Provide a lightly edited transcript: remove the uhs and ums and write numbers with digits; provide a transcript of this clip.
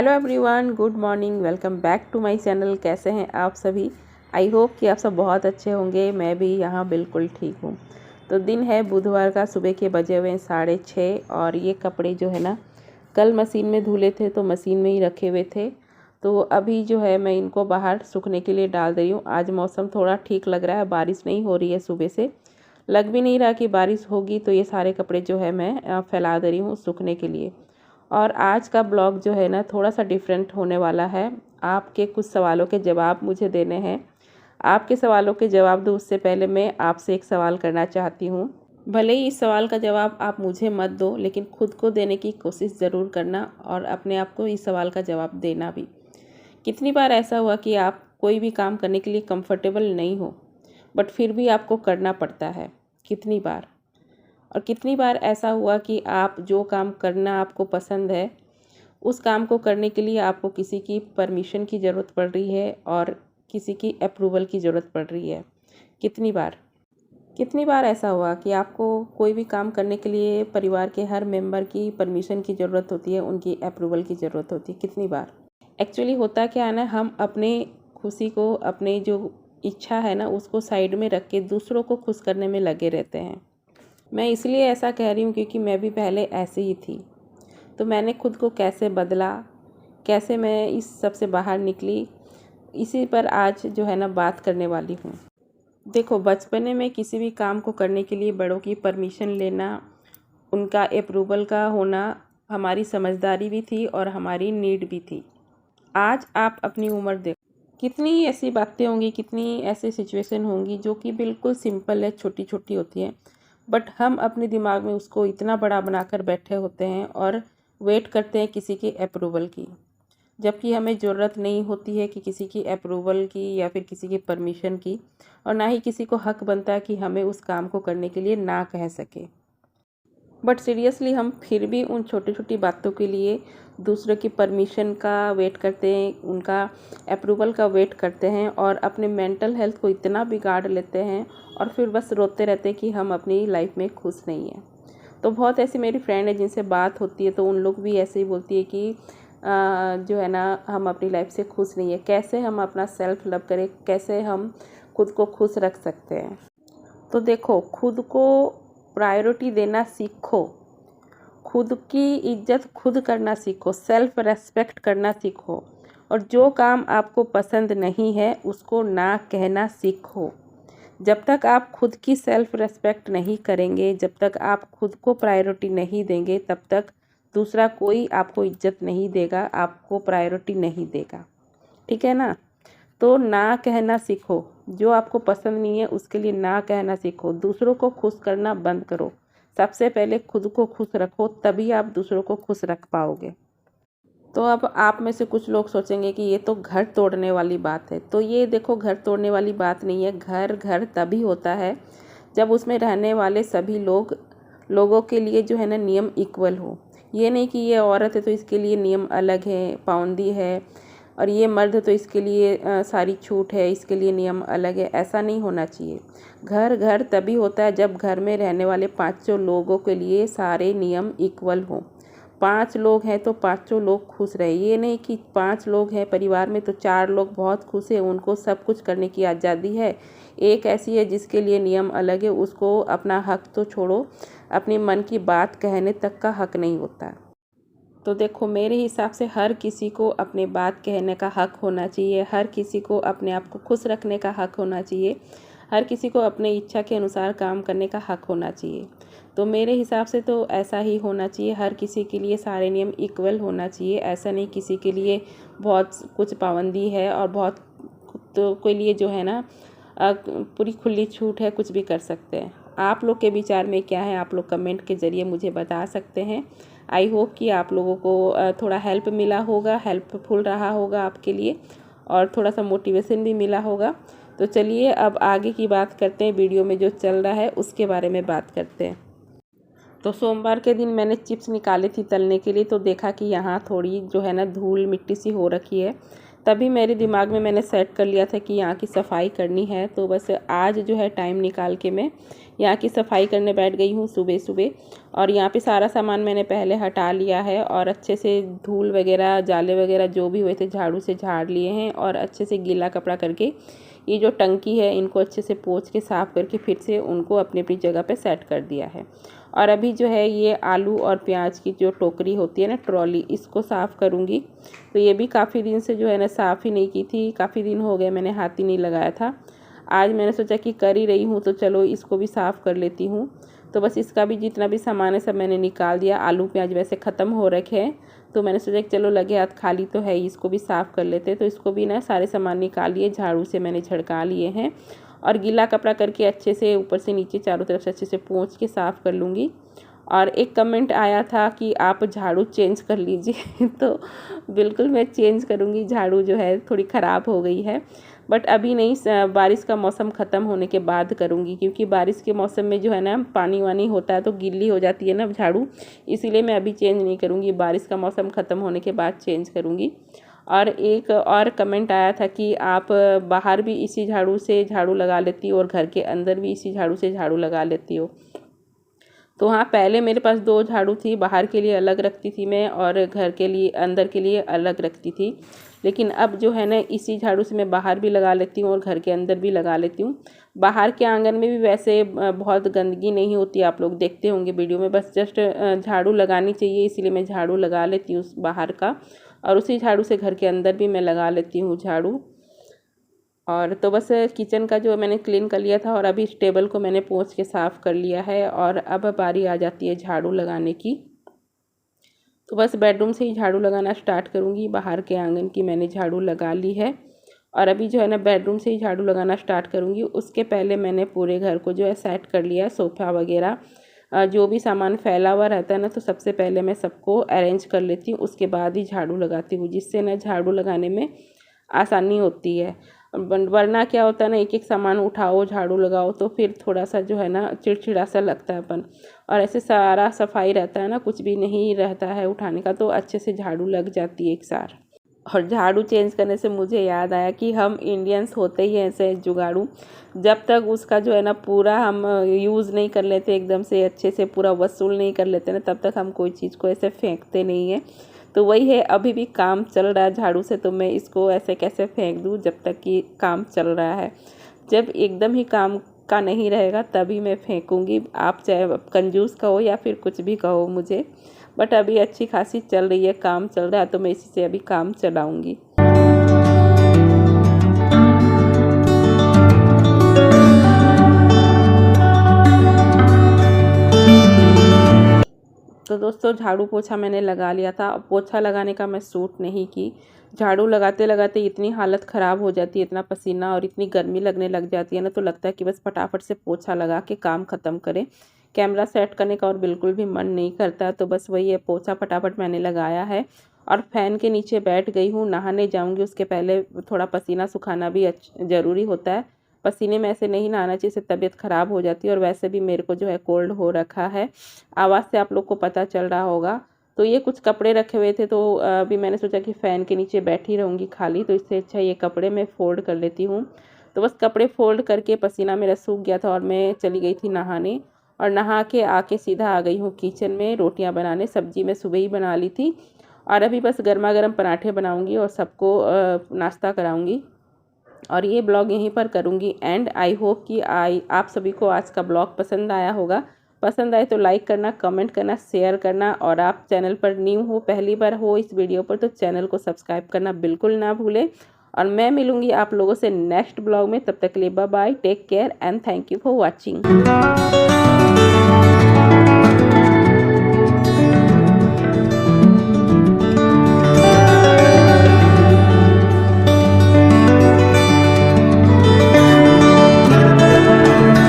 Hello everyone, good morning. Welcome back to my channel. कैसे हैं आप सभी? आई होप कि आप सब बहुत अच्छे होंगे। मैं भी यहाँ बिल्कुल ठीक हूँ। तो दिन है बुधवार का, सुबह के बजे हुए 6:30 और ये कपड़े जो है ना कल मशीन में धुले थे तो मशीन में ही रखे हुए थे। तो अभी जो है मैं इनको बाहर सूखने के लिए डाल रही हूँ। आज मौसम थोड़ा ठीक लग रहा है, बारिश नहीं हो रही है। सुबह से लग भी नहीं रहा कि बारिश होगी, तो ये सारे कपड़े जो है मैं फैला दे रही हूँ सूखने के लिए। और आज का ब्लॉग जो है ना थोड़ा सा डिफरेंट होने वाला है। आपके कुछ सवालों के जवाब मुझे देने हैं। आपके सवालों के जवाब दूँ उससे पहले मैं आपसे एक सवाल करना चाहती हूँ। भले ही इस सवाल का जवाब आप मुझे मत दो, लेकिन खुद को देने की कोशिश ज़रूर करना और अपने आप को इस सवाल का जवाब देना भी। कितनी बार ऐसा हुआ कि आप कोई भी काम करने के लिए कंफर्टेबल नहीं हो, बट फिर भी आपको करना पड़ता है? कितनी बार? और कितनी बार ऐसा हुआ कि आप जो काम करना आपको पसंद है, उस काम को करने के लिए आपको किसी की परमिशन की ज़रूरत पड़ रही है और किसी की अप्रूवल की ज़रूरत पड़ रही है? कितनी बार ऐसा हुआ कि आपको कोई भी काम करने के लिए परिवार के हर मेंबर की परमिशन की ज़रूरत होती है, उनकी अप्रूवल की ज़रूरत होती है? कितनी बार? एक्चुअली होता क्या है ना, हम अपने खुशी को, अपने जो इच्छा है ना उसको साइड में रख के दूसरों को खुश करने में लगे रहते हैं। मैं इसलिए ऐसा कह रही हूँ क्योंकि मैं भी पहले ऐसे ही थी। तो मैंने खुद को कैसे बदला, कैसे मैं इस सब से बाहर निकली, इसी पर आज जो है ना बात करने वाली हूँ। देखो, बचपने में किसी भी काम को करने के लिए बड़ों की परमिशन लेना, उनका अप्रूवल का होना हमारी समझदारी भी थी और हमारी नीड भी थी। आज आप अपनी उम्र देखो, कितनी ऐसी बातें होंगी, कितनी ऐसी सिचुएशन होंगी जो कि बिल्कुल सिंपल है, छोटी छोटी होती हैं, बट हम अपने दिमाग में उसको इतना बड़ा बनाकर बैठे होते हैं और वेट करते हैं किसी की अप्रूवल की, जबकि हमें ज़रूरत नहीं होती है कि किसी की अप्रूवल की या फिर किसी की परमिशन की, और ना ही किसी को हक बनता है कि हमें उस काम को करने के लिए ना कह सके। बट सीरियसली हम फिर भी उन छोटी छोटी बातों के लिए दूसरों की परमिशन का वेट करते हैं, उनका अप्रूवल का वेट करते हैं और अपने मेंटल हेल्थ को इतना बिगाड़ लेते हैं और फिर बस रोते रहते हैं कि हम अपनी लाइफ में खुश नहीं हैं। तो बहुत ऐसी मेरी फ्रेंड है जिनसे बात होती है तो उन लोग भी ऐसे ही बोलती है कि जो है ना हम अपनी लाइफ से खुश नहीं है। कैसे हम अपना सेल्फ लव करें, कैसे हम खुद को खुश रख सकते हैं? तो देखो, खुद को प्रायोरिटी देना सीखो, खुद की इज्जत खुद करना सीखो, सेल्फ रेस्पेक्ट करना सीखो, और जो काम आपको पसंद नहीं है उसको ना कहना सीखो। जब तक आप खुद की सेल्फ रेस्पेक्ट नहीं करेंगे, जब तक आप खुद को प्रायोरिटी नहीं देंगे, तब तक दूसरा कोई आपको इज्जत नहीं देगा, आपको प्रायोरिटी नहीं देगा। ठीक है ना? तो ना कहना सीखो। जो आपको पसंद नहीं है उसके लिए ना कहना सीखो। दूसरों को खुश करना बंद करो। सबसे पहले खुद को खुश रखो, तभी आप दूसरों को खुश रख पाओगे। तो अब आप में से कुछ लोग सोचेंगे कि ये तो घर तोड़ने वाली बात है। तो ये देखो, घर तोड़ने वाली बात नहीं है। घर घर तभी होता है जब उसमें रहने वाले सभी लोगों के लिए जो है ना नियम इक्वल हो। ये नहीं कि ये औरत है तो इसके लिए नियम अलग है, पाबंदी है, और ये मर्द है तो इसके लिए सारी छूट है, इसके लिए नियम अलग है। ऐसा नहीं होना चाहिए। घर घर तभी होता है जब घर में रहने वाले पाँचों लोगों के लिए सारे नियम इक्वल हों। 5 लोग हैं तो पाँचों लोग खुश रहे। ये नहीं कि 5 लोग हैं परिवार में तो 4 लोग बहुत खुश हैं, उनको सब कुछ करने की आज़ादी है। एक ऐसी है जिसके लिए नियम अलग है, उसको अपना हक तो छोड़ो, अपने मन की बात कहने तक का हक नहीं होता। तो देखो, मेरे हिसाब से हर किसी को अपने बात कहने का हक होना चाहिए, हर किसी को अपने आप को खुश रखने का हक होना चाहिए, हर किसी को अपने इच्छा के अनुसार काम करने का हक होना चाहिए। तो मेरे हिसाब से तो ऐसा ही होना चाहिए। हर किसी के लिए सारे नियम इक्वल होना चाहिए। ऐसा नहीं किसी के लिए बहुत कुछ पाबंदी है और बहुत तो कोई लिए जो है ना पूरी खुली छूट है, कुछ भी कर सकते हैं। आप लोग के विचार में क्या है, आप लोग कमेंट के ज़रिए मुझे बता सकते हैं। आई होप कि आप लोगों को थोड़ा हेल्प मिला होगा, हेल्पफुल रहा होगा आपके लिए, और थोड़ा सा मोटिवेशन भी मिला होगा। तो चलिए अब आगे की बात करते हैं। वीडियो में जो चल रहा है उसके बारे में बात करते हैं। तो सोमवार के दिन मैंने चिप्स निकाली थी तलने के लिए, तो देखा कि यहाँ थोड़ी जो है ना धूल मिट्टी सी हो रखी है। तभी मेरे दिमाग में मैंने सेट कर लिया था कि यहाँ की सफाई करनी है। तो बस आज जो है टाइम निकाल के मैं यहाँ की सफाई करने बैठ गई हूँ सुबह सुबह। और यहाँ पे सारा सामान मैंने पहले हटा लिया है और अच्छे से धूल वगैरह जाले वगैरह जो भी हुए थे झाड़ू से झाड़ लिए हैं और अच्छे से गीला कपड़ा करके ये जो टंकी है इनको अच्छे से पोंछ के साफ़ करके फिर से उनको अपनी अपनी जगह पे सेट कर दिया है। और अभी जो है ये आलू और प्याज की जो टोकरी होती है ना, ट्रॉली, इसको साफ़ करूँगी। तो ये भी काफ़ी दिन से जो है ना साफ़ ही नहीं की थी, काफ़ी दिन हो गए मैंने हाथ ही नहीं लगाया था। आज मैंने सोचा कि कर ही रही हूँ तो चलो इसको भी साफ़ कर लेती हूँ। तो बस इसका भी जितना भी सामान है सब मैंने निकाल दिया। आलू प्याज वैसे ख़त्म हो रखे हैं तो मैंने सोचा कि चलो लगे हाथ खाली तो है, इसको भी साफ़ कर लेते। तो इसको भी ना सारे सामान निकाल लिए, झाड़ू से मैंने झड़का लिए हैं और गीला कपड़ा करके अच्छे से ऊपर से नीचे चारों तरफ से अच्छे से पोंछ के साफ़ कर लूँगी। और एक कमेंट आया था कि आप झाड़ू चेंज कर लीजिए तो बिल्कुल मैं चेंज करूँगी। झाड़ू जो है थोड़ी ख़राब हो गई है, बट अभी नहीं, बारिश का मौसम ख़त्म होने के बाद करूँगी, क्योंकि बारिश के मौसम में जो है ना पानी वानी होता है तो गीली हो जाती है ना झाड़ू, इसीलिए मैं अभी चेंज नहीं करूँगी। बारिश का मौसम ख़त्म होने के बाद चेंज करूँगी। और एक और कमेंट आया था कि आप बाहर भी इसी झाड़ू से झाड़ू लगा लेती हो और घर के अंदर भी इसी झाड़ू से झाड़ू लगा लेती हो। तो हाँ, पहले मेरे पास 2 झाड़ू थी, बाहर के लिए अलग रखती थी मैं और घर के लिए अंदर के लिए अलग रखती थी। लेकिन अब जो है ना इसी झाड़ू से मैं बाहर भी लगा लेती हूँ और घर के अंदर भी लगा लेती हूँ। बाहर के आंगन में भी वैसे बहुत गंदगी नहीं होती, आप लोग देखते होंगे वीडियो में, बस जस्ट झाड़ू लगानी चाहिए, इसीलिए मैं झाड़ू लगा लेती हूँ बाहर का। और उसी झाड़ू से घर के अंदर भी मैं लगा लेती हूँ झाड़ू। और तो बस किचन का जो मैंने क्लीन कर लिया था और अभी इस टेबल को मैंने पोंछ के साफ़ कर लिया है और अब बारी आ जाती है झाड़ू लगाने की। तो बस बेडरूम से ही झाड़ू लगाना स्टार्ट करूँगी। बाहर के आंगन की मैंने झाड़ू लगा ली है और अभी जो है ना बेडरूम से ही झाड़ू लगाना स्टार्ट करूँगी। उसके पहले मैंने पूरे घर को जो है सेट कर लिया, सोफ़ा वगैरह जो भी सामान फैला हुआ रहता है ना, तो सबसे पहले मैं सबको अरेंज कर लेती हूँ, उसके बाद ही झाड़ू लगाती हूँ, जिससे ना झाड़ू लगाने में आसानी होती है। वरना क्या होता है ना, एक एक सामान उठाओ झाड़ू लगाओ तो फिर थोड़ा सा जो है ना चिड़चिड़ा सा लगता है अपन। और ऐसे सारा सफाई रहता है ना, कुछ भी नहीं रहता है उठाने का, तो अच्छे से झाड़ू लग जाती है एक सार। और झाड़ू चेंज करने से मुझे याद आया कि हम इंडियंस होते ही ऐसे जुगाड़ू, जब तक उसका जो है ना पूरा हम यूज़ नहीं कर लेते, एकदम से अच्छे से पूरा वसूल नहीं कर लेते ना, तब तक हम कोई चीज़ को ऐसे फेंकते नहीं हैं। तो वही है, अभी भी काम चल रहा है झाड़ू से, तो मैं इसको ऐसे कैसे फेंक दूँ जब तक कि काम चल रहा है। जब एकदम ही काम का नहीं रहेगा तभी मैं फेंकूँगी। आप चाहे कंजूस कहो या फिर कुछ भी कहो मुझे, बट अभी अच्छी खासी चल रही है, काम चल रहा है, तो मैं इसी से अभी काम चलाऊँगी। तो दोस्तों झाड़ू पोछा मैंने लगा लिया था। अब पोछा लगाने का मैं शूट नहीं की, झाड़ू लगाते लगाते इतनी हालत ख़राब हो जाती है, इतना पसीना और इतनी गर्मी लगने लग जाती है ना, तो लगता है कि बस फटाफट से पोछा लगा के काम ख़त्म करें। कैमरा सेट करने का और बिल्कुल भी मन नहीं करता, तो बस वही है, पोछा फटाफट मैंने लगाया है और फ़ैन के नीचे बैठ गई हूँ। नहाने जाऊँगी उसके पहले थोड़ा पसीना सुखाना भी ज़रूरी होता है। पसीने में ऐसे नहीं नहाना चाहिए, इससे तबीयत ख़राब हो जाती है और वैसे भी मेरे को जो है कोल्ड हो रखा है, आवाज़ से आप लोग को पता चल रहा होगा। तो ये कुछ कपड़े रखे हुए थे, तो अभी मैंने सोचा कि फ़ैन के नीचे बैठी रहूँगी खाली, तो इससे अच्छा ये कपड़े मैं फ़ोल्ड कर लेती हूँ। तो बस कपड़े फ़ोल्ड करके पसीना मेरा सूख गया था और मैं चली गई थी नहाने, और नहा के आके सीधा आ गई हूँ किचन में रोटियाँ बनाने। सब्ज़ी मैं सुबह ही बना ली थी और अभी बस गर्मा गर्म पराठे बनाऊँगी और सबको नाश्ता कराऊँगी। और ये ब्लॉग यहीं पर करूँगी एंड। आई होप कि आप सभी को आज का ब्लॉग पसंद आया होगा। पसंद आए तो लाइक करना, कमेंट करना, शेयर करना, और आप चैनल पर न्यू हो, पहली बार हो इस वीडियो पर, तो चैनल को सब्सक्राइब करना बिल्कुल ना भूलें। और मैं मिलूँगी आप लोगों से नेक्स्ट ब्लॉग में, तब तक के लिए bye bye, take care and thank you for watching.